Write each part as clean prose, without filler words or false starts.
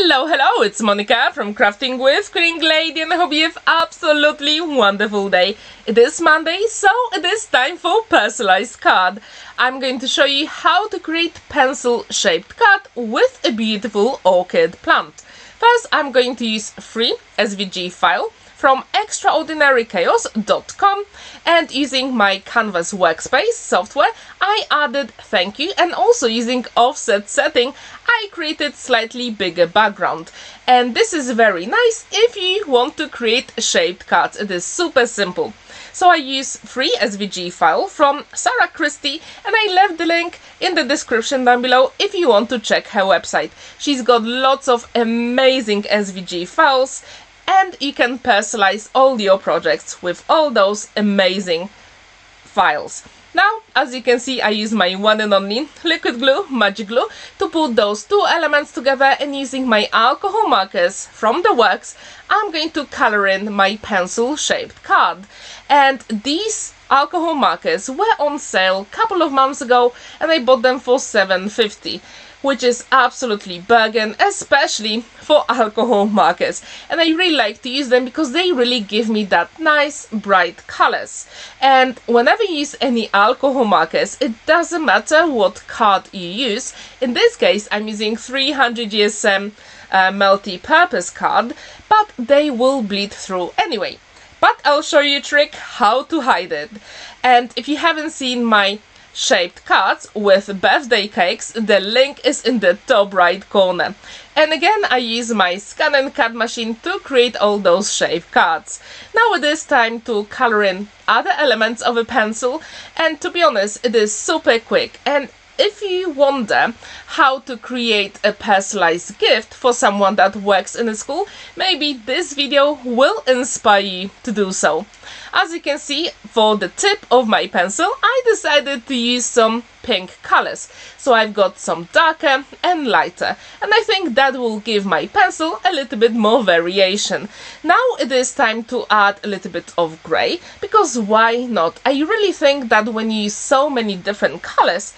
Hello, hello, it's Monica from Crafting with Quilling Lady, and I hope you have absolutely wonderful day. It is Monday, so it is time for personalized card. I'm going to show you how to create pencil-shaped card with a beautiful orchid plant. First, I'm going to use free SVG file from extraordinarychaos.com, and using my Canvas workspace software I added thank you, and also using offset setting I created slightly bigger background. And this is very nice if you want to create shaped cards. It is super simple. So I use free SVG file from Sarah Christie, and I left the link in the description down below if you want to check her website. She's got lots of amazing SVG files, and you can personalize all your projects with all those amazing files. Now, as you can see, I use my one and only liquid glue, magic glue, to put those two elements together, and using my alcohol markers from the works, I'm going to color in my pencil-shaped card. And these alcohol markers were on sale a couple of months ago, and I bought them for $7.50. Which is absolutely bargain, especially for alcohol markers. And I really like to use them because they really give me that nice bright colors. And whenever you use any alcohol markers, it doesn't matter what card you use. In this case, I'm using 300 GSM multi-purpose card, but they will bleed through anyway. But I'll show you a trick how to hide it. And if you haven't seen my shaped cards with birthday cakes, the link is in the top right corner. And again, I use my ScanNCut machine to create all those shaped cards. Now it is time to color in other elements of a pencil, and to be honest, it is super quick. And if you wonder how to create a personalized gift for someone that works in a school, maybe this video will inspire you to do so. As you can see, for the tip of my pencil, I decided to use some pink colors. So I've got some darker and lighter, and I think that will give my pencil a little bit more variation. Now it is time to add a little bit of grey, because why not? I really think that when you use so many different colors,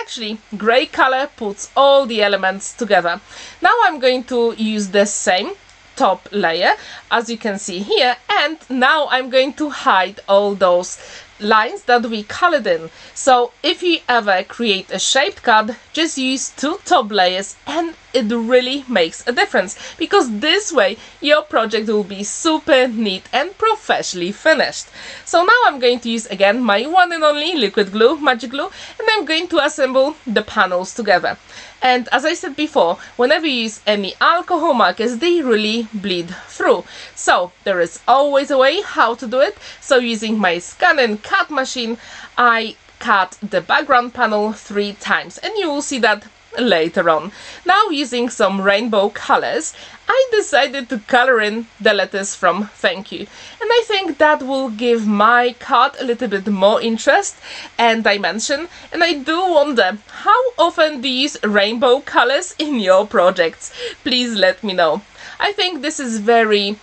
actually grey color puts all the elements together. Now I'm going to use the same top layer, as you can see here, and now I'm going to hide all those lines that we colored in. So if you ever create a shaped card, just use two top layers, and it really makes a difference, because this way your project will be super neat and professionally finished. So now I'm going to use again my one and only liquid glue, magic glue, and I'm going to assemble the panels together. And as I said before, whenever you use any alcohol markers, they really bleed through. So there is always a way how to do it. So using my ScanNCut machine, I cut the background panel 3 times, and you will see that later on. Now, using some rainbow colors, I decided to color in the letters from thank you, and I think that will give my card a little bit more interest and dimension. And I do wonder, how often do you use rainbow colors in your projects? Please let me know. I think this is very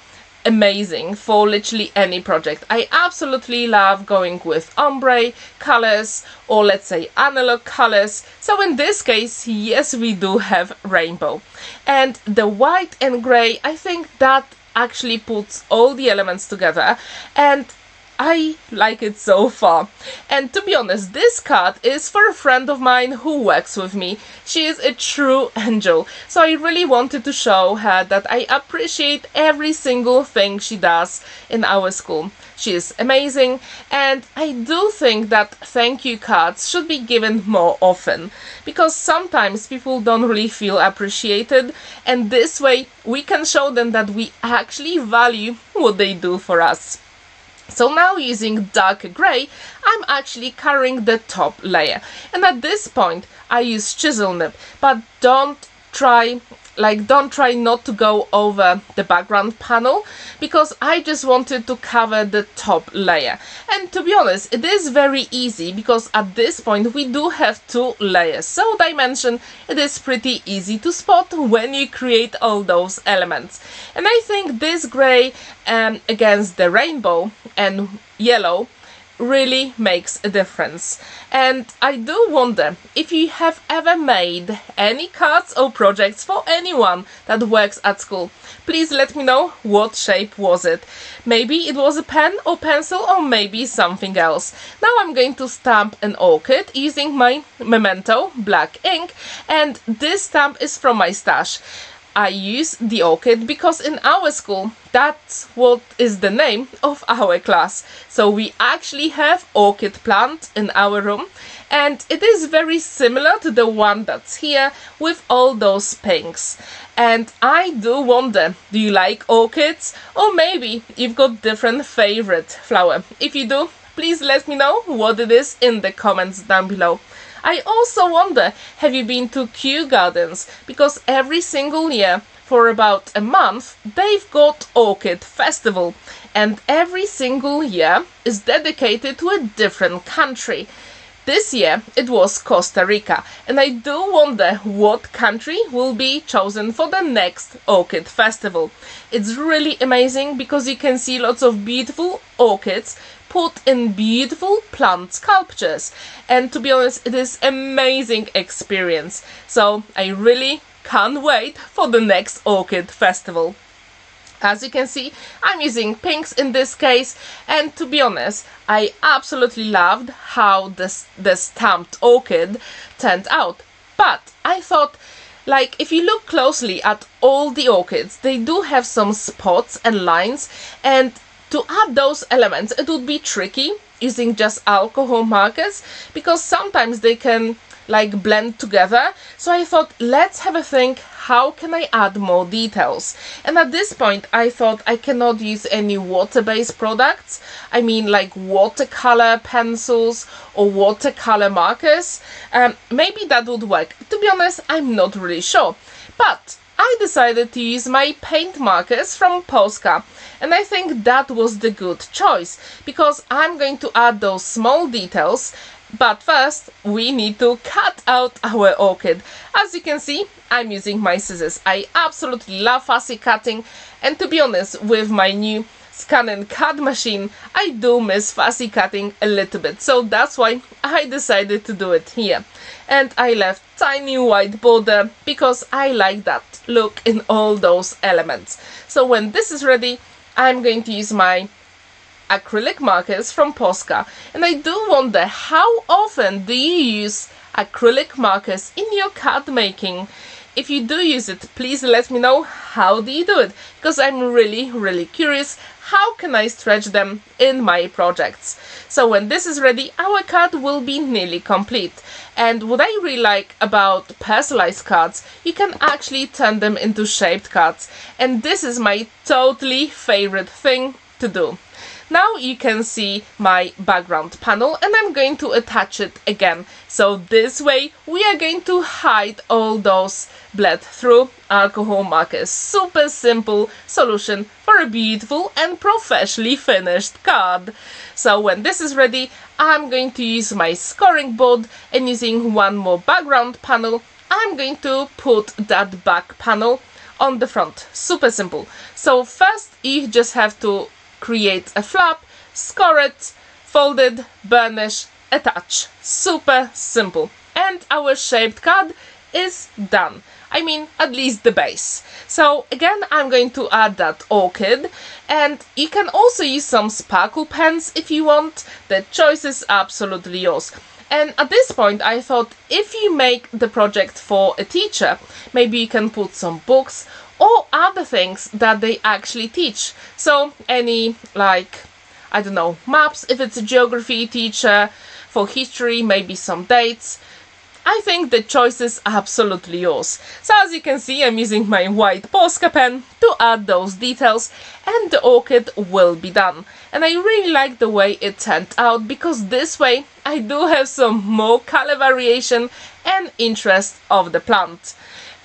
amazing for literally any project. I absolutely love going with ombre colors, or let's say analog colors. So in this case, yes, we do have rainbow. And the white and grey, I think that actually puts all the elements together, and I like it so far. And to be honest, this card is for a friend of mine who works with me. She is a true angel, so I really wanted to show her that I appreciate every single thing she does in our school. She is amazing, and I do think that thank you cards should be given more often, because sometimes people don't really feel appreciated, and this way we can show them that we actually value what they do for us. So now, using darker grey, I'm actually coloring the top layer, and at this point I use chisel nib, but don't try not to go over the background panel, because I just wanted to cover the top layer. And to be honest, it is very easy, because at this point we do have 2 layers, so dimension, it is pretty easy to spot when you create all those elements. And I think this grey against the rainbow and yellow really makes a difference. And I do wonder if you have ever made any cards or projects for anyone that works at school. Please let me know what shape was it. Maybe it was a pen or pencil, or maybe something else. Now I'm going to stamp an orchid using my Memento black ink, and this stamp is from my stash. I use the orchid because in our school that's what is the name of our class. So we actually have orchid plant in our room, and it is very similar to the one that's here with all those pinks. And I do wonder, do you like orchids? Or maybe you've got different favorite flower. If you do, please let me know what it is in the comments down below. I also wonder, have you been to Kew Gardens? Because every single year, for about a month, they've got Orchid Festival. And every single year is dedicated to a different country. This year it was Costa Rica, and I do wonder what country will be chosen for the next Orchid Festival. It's really amazing because you can see lots of beautiful orchids put in beautiful plant sculptures, and to be honest, it is amazing experience. So I really can't wait for the next Orchid Festival. As you can see, I'm using pinks in this case, and to be honest, I absolutely loved how the stamped orchid turned out. But I thought, like, if you look closely at all the orchids, they do have some spots and lines, and to add those elements it would be tricky using just alcohol markers, because sometimes they can like blend together. So I thought, let's have a think, how can I add more details? And at this point I thought I cannot use any water-based products. I mean like watercolor pencils or watercolor markers. Maybe that would work. To be honest, I'm not really sure. But I decided to use my paint markers from Polska, and I think that was the good choice, because I'm going to add those small details. But first we need to cut out our orchid. As you can see, I'm using my scissors. I absolutely love fussy cutting, and to be honest, with my new ScanNCut machine I do miss fussy cutting a little bit, so that's why I decided to do it here. And I left tiny white border because I like that look in all those elements. So when this is ready, I'm going to use my acrylic markers from Polska, and I do wonder, how often do you use acrylic markers in your card making? If you do use it, please let me know how do you do it, because I'm really curious how can I stretch them in my projects. So when this is ready, our card will be nearly complete. And what I really like about personalized cards, you can actually turn them into shaped cards, and this is my totally favorite thing to do. Now you can see my background panel, and I'm going to attach it again. So this way we are going to hide all those bled through alcohol markers. Super simple solution for a beautiful and professionally finished card. So when this is ready, I'm going to use my scoring board, and using one more background panel, I'm going to put that back panel on the front. Super simple. So first you just have to create a flap, score it, fold it, burnish, attach. Super simple. And our shaped card is done. I mean, at least the base. So again, I'm going to add that orchid, and you can also use some sparkle pens if you want. The choice is absolutely yours. And at this point I thought, if you make the project for a teacher, maybe you can put some books or other things that they actually teach. So any, like, I don't know, maps if it's a geography teacher, for history maybe some dates. I think the choice is absolutely yours. So as you can see, I'm using my white Polska pen to add those details, and the orchid will be done. And I really like the way it turned out, because this way I do have some more color variation and interest of the plant.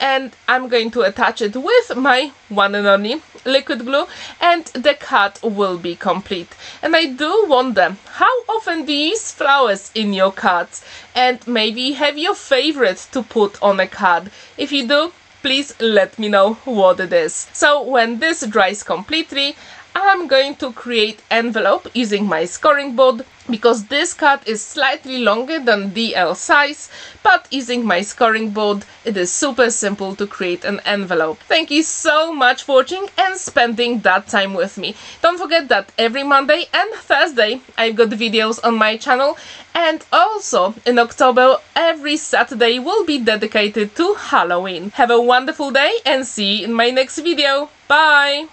And I'm going to attach it with my one and only liquid glue, and the card will be complete. And I do wonder, how often do you use flowers in your cards? And maybe you have your favorite to put on a card. If you do, please let me know what it is. So when this dries completely, I'm going to create envelope using my scoring board, because this cut is slightly longer than DL size, but using my scoring board it is super simple to create an envelope. Thank you so much for watching and spending that time with me. Don't forget that every Monday and Thursday I've got videos on my channel, and also in October every Saturday will be dedicated to Halloween. Have a wonderful day and see you in my next video. Bye!